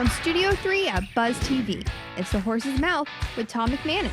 From Studio 3 at Buzz TV, it's The Horse's Mouth with Tom McManus.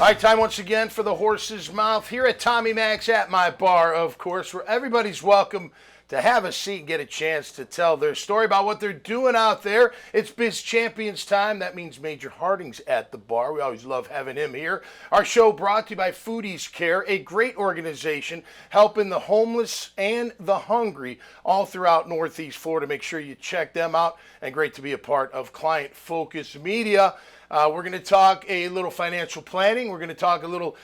All right, time once again for The Horse's Mouth here at Tommy Mac's at my bar, of course, where everybody's welcome to have a seat and get a chance to tell their story about what they're doing out there. It's Biz Champions time. That means Major Harding's at the bar. We always love having him here. Our show brought to you by Foodies Care, a great organization helping the homeless and the hungry all throughout Northeast Florida. Make sure you check them out, and great to be a part of Client Focus Media. We're going to talk a little financial planning. We're going to talk a little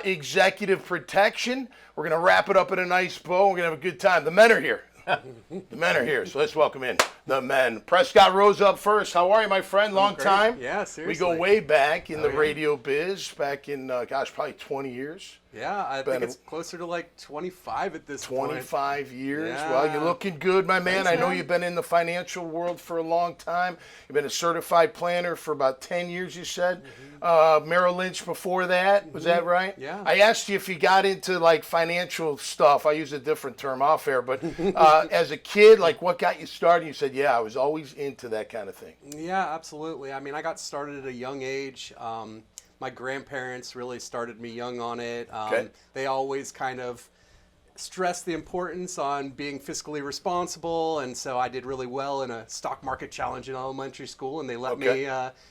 executive protection. We're going to wrap it up in a nice bow. We're going to have a good time. The men are here. The men are here, so let's welcome in the men. Prescott Rowe's up first. How are you, my friend? Long time. Yeah, seriously. We go way back in the radio biz, back in, probably 20 years. Yeah, I think it's closer to like 25 at this point. 25 years. Yeah. Well, you're looking good, my man. Thanks, I know man. you've been in the financial world for a long time. You've been a certified planner for about 10 years, you said. Merrill Lynch before that. Was that right? Yeah. I asked you if you got into like financial stuff. I use a different term off air, but as a kid, like what got you started? You said, yeah, I was always into that kind of thing. Yeah, absolutely. I mean, I got started at a young age. My grandparents really started me young on it. Okay. They always kind of stressed the importance on being fiscally responsible, and so I did really well in a stock market challenge in elementary school, and they let me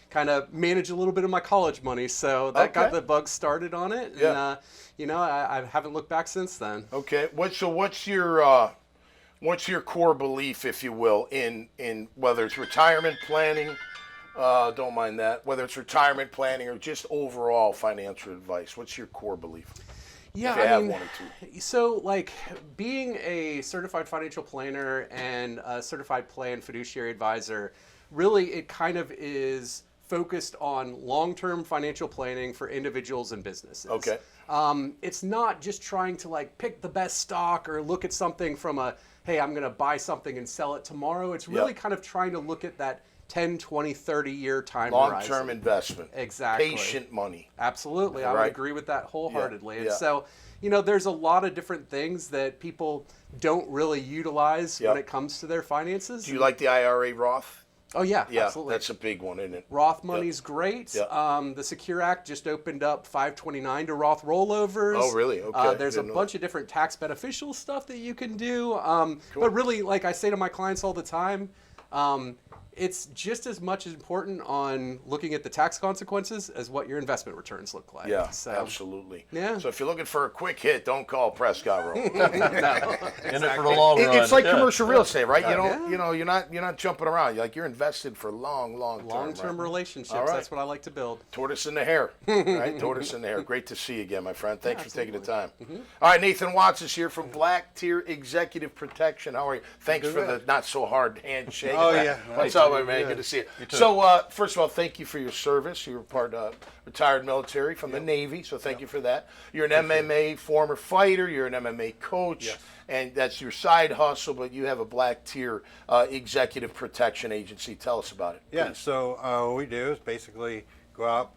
kind of manage a little bit of my college money. So that got the bug started on it, and I haven't looked back since then. Okay. What's your core belief, if you will, in whether it's retirement planning? Don't mind that. Whether it's retirement planning or just overall financial advice, what's your core belief? Yeah, if you have one or two. So like being a certified financial planner and a certified plan fiduciary advisor, really it kind of is focused on long-term financial planning for individuals and businesses. Okay. It's not just trying to like pick the best stock or look at something from hey, I'm going to buy something and sell it tomorrow. It's really kind of trying to look at that 10, 20, 30-year time horizon. Long-term investment. Exactly. Patient money. Absolutely. I would agree with that wholeheartedly. Yeah. And so, there's a lot of different things that people don't really utilize when it comes to their finances. Do you like the IRA Roth? Oh, yeah, Yeah, absolutely. that's a big one, isn't it? Roth money's great. Yeah. The Secure Act just opened up 529 to Roth rollovers. Oh, really? Okay. There's a bunch of different tax beneficial stuff that you can do. But really, like I say to my clients all the time, it's just as much important on looking at the tax consequences as what your investment returns look like. Yeah, so, absolutely. Yeah. So if you're looking for a quick hit, don't call Prescott Rowe. In it for the long run. It's like commercial real estate, right? You're not jumping around. You're invested for long term. Long-term right? relationships. All right. That's what I like to build. Tortoise in the hair, right? Tortoise in the hair. Great to see you again, my friend. Thanks for taking the time. All right, Nathan Watts is here from Black Tier Executive Protection. How are you? Thanks for the not so hard handshake. Oh, yeah. What's up, my man? Good to see you. So, first of all, thank you for your service. You were part retired military from the Navy, so thank you for that. You're an MMA former fighter. You're an MMA coach, and that's your side hustle. But you have a Black Tier Executive Protection Agency. Tell us about it. Yeah. Please. So what we do is basically go out,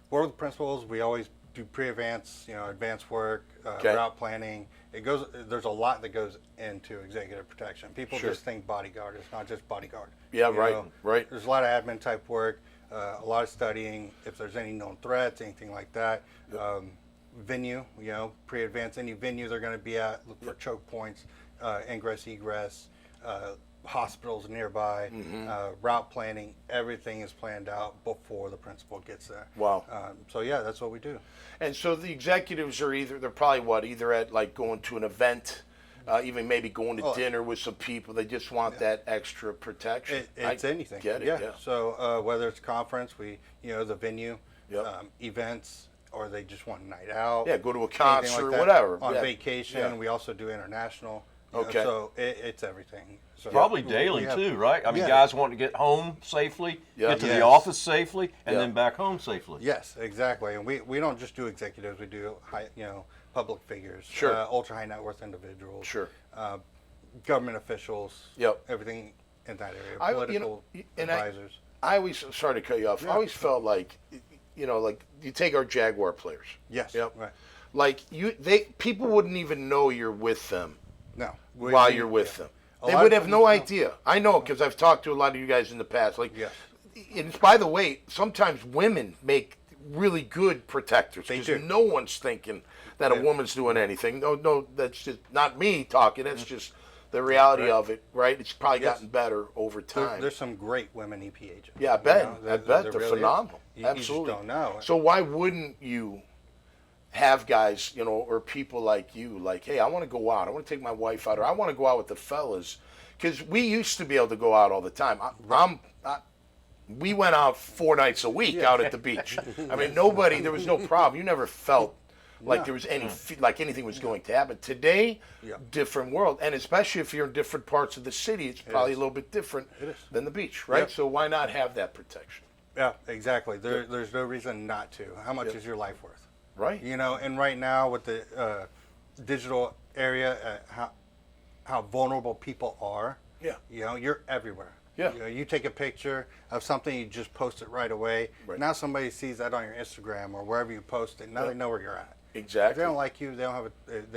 work with the principals. We always do pre-advance, advanced work, route planning. There's a lot that goes into executive protection. People just think bodyguard. It's not just bodyguard. Yeah, right. There's a lot of admin type work, a lot of studying. If there's any known threats, anything like that. Venue, pre-advance any venue they're going to be at. Look for choke points, ingress, egress, hospitals nearby, route planning. Everything is planned out before the principal gets there. Wow. That's what we do. And so the executives are they're probably either at like going to an event, even maybe going to dinner with some people. They just want that extra protection. It's anything. Get it? Yeah. So whether it's conference, the venue, events, or they just want a night out. Yeah, go to a concert, like whatever. On vacation, we also do international. Okay. So it's everything. So Probably daily too, right? I mean, guys want to get home safely, get to the office safely, and then back home safely. Yes, exactly. And we don't just do executives. We do public figures, ultra high net worth individuals, government officials, everything in that area. Political advisors. I always, sorry to cut you off. I always felt like, like you take our Jaguar players. Yes. Yep. Right. like people wouldn't even know you're with them No. while you're with them. They would have no idea. I know because I've talked to a lot of you guys in the past. Like, Yes. and by the way, sometimes women make really good protectors They because do. no one's thinking that a woman's doing anything. No, that's just not me talking. That's just the reality of it, right? It's probably gotten better over time. There's some great women EP agents. Yeah, I bet. I bet there they're really is. phenomenal. You Absolutely. just don't know. So why wouldn't you have guys, or people like you, like, hey, I want to go out. I want to take my wife out, or I want to go out with the fellas, because we used to be able to go out all the time. We went out 4 nights a week out at the beach. I mean, there was no problem. You never felt like there was like anything was going to happen. Today, different world, and especially if you're in different parts of the city, it's probably a little bit different than the beach, right? Yep. So why not have that protection? Yeah, exactly. There's no reason not to. How much is your life worth? Right. And right now with the digital area, how vulnerable people are. Yeah. You're everywhere. Yeah. You take a picture of something, you just post it right away. Right. Now somebody sees that on your Instagram or wherever you post it. Now they know where you're at. Exactly. If they don't like you, they don't have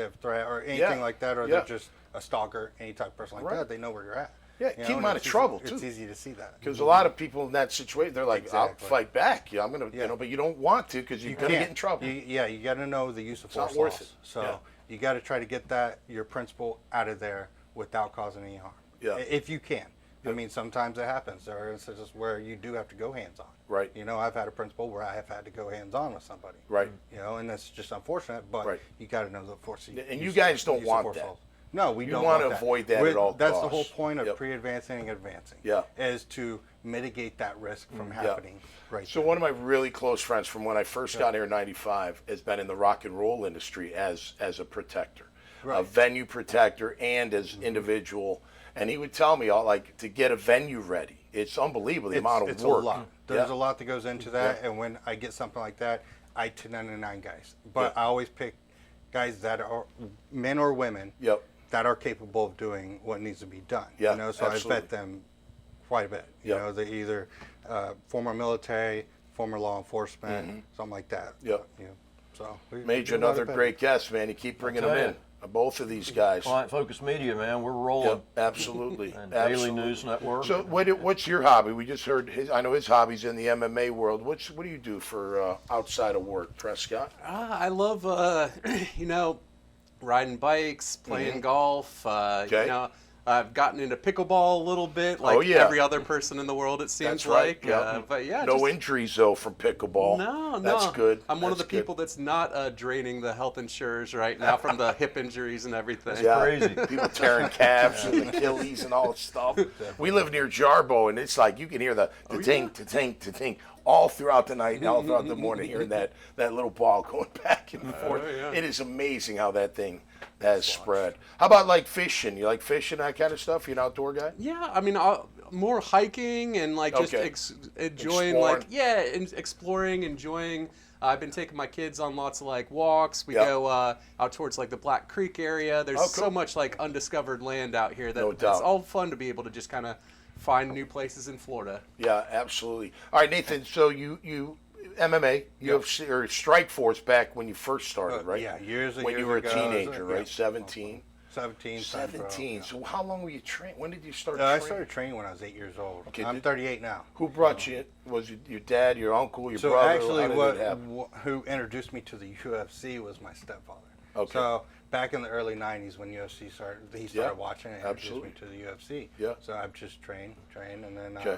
a threat or anything like that, or they're just a stalker, any type of person like that. They know where you're at. Yeah, keep them out of trouble too. It's easy to see that because a lot of people in that situation, they're like, "I'll fight back." Yeah, I'm gonna, Yeah. but you don't want to because you're gonna get in trouble. You got to know the use of force not worth laws. it. So you got to try to get your principal out of there without causing any harm. Yeah. If you can. I mean, sometimes it happens. There are instances where you do have to go hands-on. Right. I've had a principal where I have had to go hands-on with somebody. Right. And that's just unfortunate, but you got to know the force. And you guys don't want that. Laws. No, we don't want want to avoid that at all That's costs. the whole point of pre-advancing and advancing. Yeah. Is to mitigate that risk from happening. Right. So one of my really close friends from when I first got here in '95 has been in the rock and roll industry as a protector, a venue protector, and as individual. And he would tell me, like, to get a venue ready, it's unbelievable the amount of it's work. A lot. There's a lot that goes into that, and when I get something like that, I 1099 guys. But I always pick guys that are men or women that are capable of doing what needs to be done. Yeah, So absolutely. I vet them quite a bit. They're either former military, former law enforcement, something like that. So Made you another great guest, man. You keep bringing them in. Both of these guys. Client focused media, man. We're rolling. Absolutely. And Absolutely. Daily News Network. So what's your hobby? We just heard I know his hobby's in the MMA world. What do you do for outside of work, Prescott? I love, riding bikes, playing golf. I've gotten into pickleball a little bit, like every other person in the world, it seems That's right. like. But yeah, no injuries though from pickleball. No, that's good. I'm one of the people that's not draining the health insurers right now from the hip injuries and everything. Yeah, crazy. People tearing calves and Achilles and all that stuff. We live near Jarbo, and it's like you can hear the ting, ting, ting all throughout the night and all throughout the morning, hearing that little ball going back and forth. It is amazing how that thing has spread. How about like fishing? You like fishing, that kind of stuff? You an outdoor guy? Yeah, I mean, more hiking and like just enjoying, exploring, enjoying. I've been taking my kids on lots of like walks. We go out towards like the Black Creek area. There's so much like undiscovered land out here that it's all fun to be able to just kind of find new places in Florida. Yeah, absolutely. All right, Nathan. So you MMA, UFC, or Strike Force back when you first started, right? Yeah, years when you were a ago, teenager, right? 17. 17. 17. So how long were you training? When did you start I training? started training when I was 8 years old. Okay, I'm 38 now. Who brought you? Was it your dad, your uncle, your So brother? actually, How did it happen? who introduced me to the UFC was my stepfather. Okay. So back in the early 90s when UFC started, he started watching and introduced me to the UFC. Yeah. So I've just trained, and then Okay.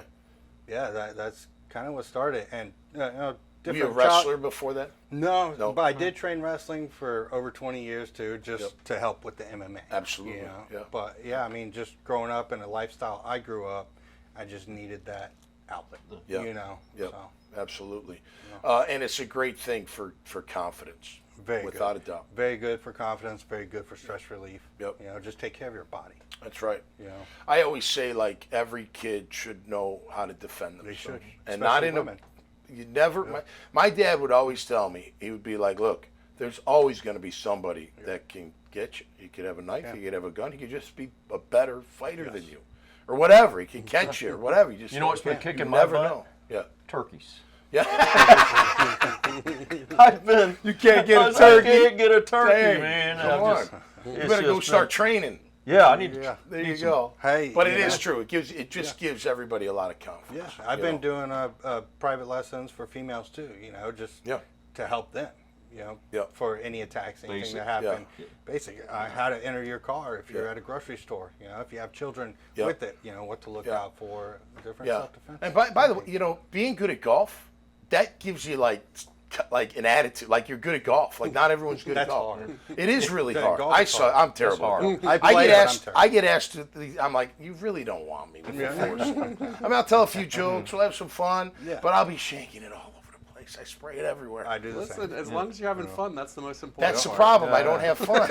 that's kind of what started. And Were you a wrestler before that? No, but I did train wrestling for over 20 years too, just to help with the MMA. Absolutely. Yeah. But yeah, I mean, just growing up in a lifestyle I grew up, I just needed that outlet. Yeah. So. Absolutely. And it's a great thing for confidence. Very without good. a doubt. Very good for confidence, very good for stress relief. Yep. Just take care of your body. That's right. I always say, like, every kid should know how to defend themselves. They should. And especially not in women. you never my dad would always tell me, he would be like, look, there's always going to be somebody that can get you. He could have a knife, he could have a gun, he could just be a better fighter than you. Or whatever. He can catch you or whatever. You know what's been kicking my never butt? know. Yeah. Turkeys. Yeah. I've been. You can't get a I turkey. can't get a turkey, Dang, man. come on. You better go start training. Yeah, I need Yeah. to. There you go. Hey, But it is true. It just gives everybody a lot of confidence. Yeah, I've been doing private lessons for females too. Just to help them. For any attacks, anything that happen. Yeah. Basically, how to enter your car if you're at a grocery store. If you have children with it, what to look out for, different self-defense. And by the way, being good at golf, that gives you like an attitude, like you're good at golf. Like not everyone's good at golf. Hard. It is really hard. Golf is hard. I'm terrible. hard. I get asked. I'm like, you really don't want me. I'll tell a few jokes. We'll have some fun. Yeah. But I'll be shanking it all over the place. I spray it everywhere. I do the same. Listen, as long as you're having fun, that's the most important. That's the part. problem. I don't have fun.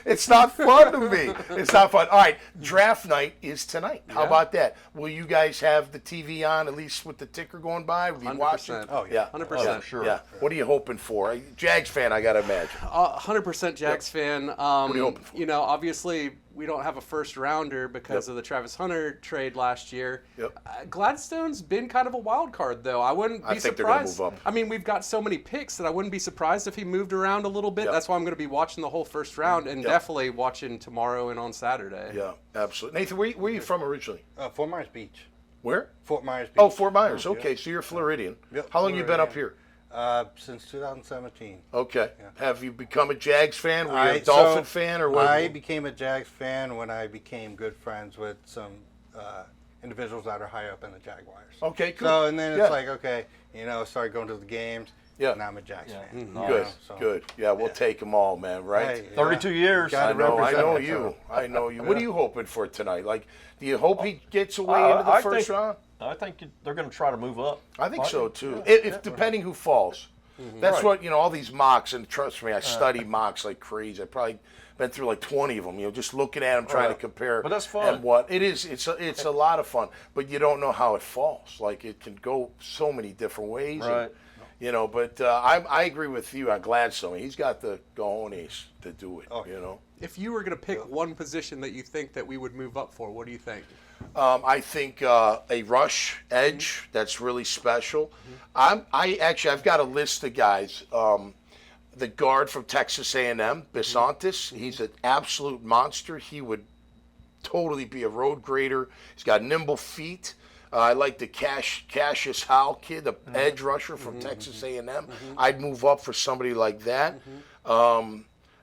It's not fun to me. It's not fun. All right, draft night is tonight. How about that? Will you guys have the TV on, at least with the ticker going by? Will you watch it? 100%. Oh yeah, 100%. Sure. Yeah. What are you hoping for? Jags fan, I got to imagine. 100% Jags fan. What are you hoping for? Obviously we don't have a first rounder because of the Travis Hunter trade last year. Yep. Gladstone's been kind of a wild card, though. I wouldn't be I think they're gonna surprised. move up. I mean, we've got so many picks that I wouldn't be surprised if he moved around a little bit. Yep. That's why I'm going to be watching the whole first round and definitely watching tomorrow and on Saturday. Yeah, absolutely. Nathan, where are you from originally? Fort Myers Beach. Where? Fort Myers Beach. Oh, Fort Myers. Okay, so you're Floridian. Yep, How long you been up Floridian. here? Since 2017. Okay. Have you become a Jags fan? Were you a Dolphin fan or what? I became a Jags fan when I became good friends with some individuals that are high up in the Jaguars. Okay, cool. So, and then it's like, okay, started going to the games. Yeah. Now I'm a Jags fan. Good, good. Yeah, we'll take them all, man, right? Hey, 32 years. Gotta I know represent you. myself. I know you. What are you hoping for tonight? Like, do you hope he gets away into the first round? I think they're going to try to move up. I think so too. If depending who falls. That's what all these mocks, and trust me, I study mocks like crazy. I probably been through like 20 of them. Just looking at them, trying to compare. But that's fun. And what it is, it's a lot of fun. But you don't know how it falls. Like it can go so many different ways. Right. And, but I agree with you on Gladstone. He's got the cojones to do it. If you were going to pick one position that you think that we would move up for, what do you think? I think a rush edge that's really special. I've got a list of guys. The guard from Texas A&M, Bisantis, he's an absolute monster. He would totally be a road grader. He's got nimble feet. I like the Cassius Howell kid, the edge rusher from Texas A&M. I'd move up for somebody like that.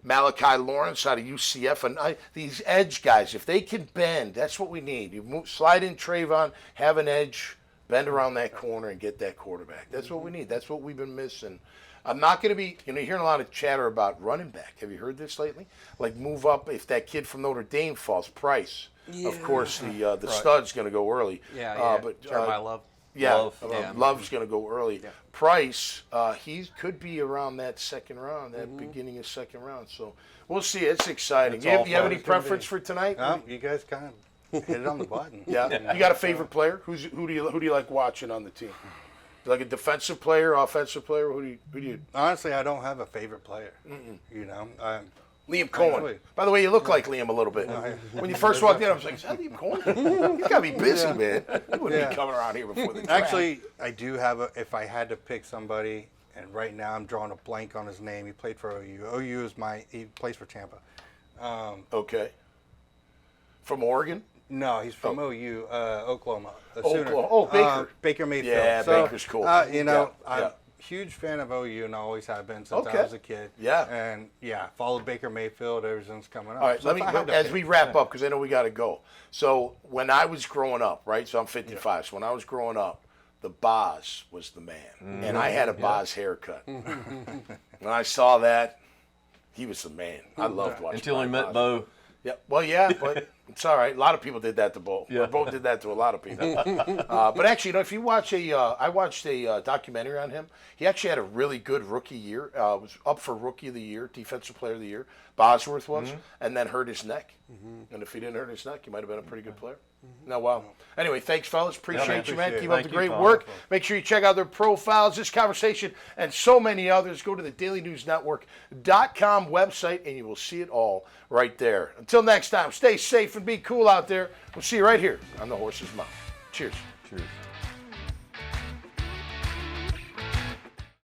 Malachi Lawrence out of UCF, and these edge guys, if they can bend, that's what we need. You slide in Trayvon, have an edge, bend around that corner, and get that quarterback. That's what we need. That's what we've been missing. I'm not going to be, hearing a lot of chatter about running back. Have you heard this lately? Like move up if that kid from Notre Dame falls, Price. Yeah. Of course, the stud's going to go early. But Jeremiah Love. Love's going to go early. Yeah. Price, he could be around that second round, that beginning of second round. So we'll see. It's exciting. You have any preference for tonight? You guys kind of hit it on the button. Yeah. You got a favorite player? Who do you like watching on the team? Like a defensive player, offensive player? Who do you? Honestly, I don't have a favorite player. Liam Cohen. By the way, you look like Liam a little bit. When you first walked in, I was like, is that Liam Cohen? He's got to be busy, man. He wouldn't be coming around here before the draft. Actually, I do have if I had to pick somebody, and right now I'm drawing a blank on his name. He played for OU. OU is he plays for Tampa. Okay. From Oregon? No, he's from OU, Oklahoma. Baker. Baker Mayfield. Yeah, Baker's cool. I'm a huge fan of OU and always have been since I was a kid. Yeah. And followed Baker Mayfield. Everything's coming up. All right, as we wrap up, because I know we got to go. So when I was growing up, right? So I'm 55. So when I was growing up, the Boz was the man, and I had a Boz haircut. When I saw that, he was the man. I loved watching. Until he met Bo. Yeah. Well, yeah, but it's all right. A lot of people did that to Bo. Yeah. Bo did that to a lot of people. But actually, if you watch I watched a documentary on him. He actually had a really good rookie year. Was up for Rookie of the Year, Defensive Player of the Year. Bosworth was, and then hurt his neck. And if he didn't hurt his neck, he might have been a pretty good player. No, wow. Anyway, thanks, fellas. Appreciate you, man. Keep up the great work. Make sure you check out their profiles, this conversation, and so many others. Go to the dailynewsnetwork.com website, and you will see it all right there. Until next time, stay safe and be cool out there. We'll see you right here on The Horse's Mouth. Cheers. Cheers.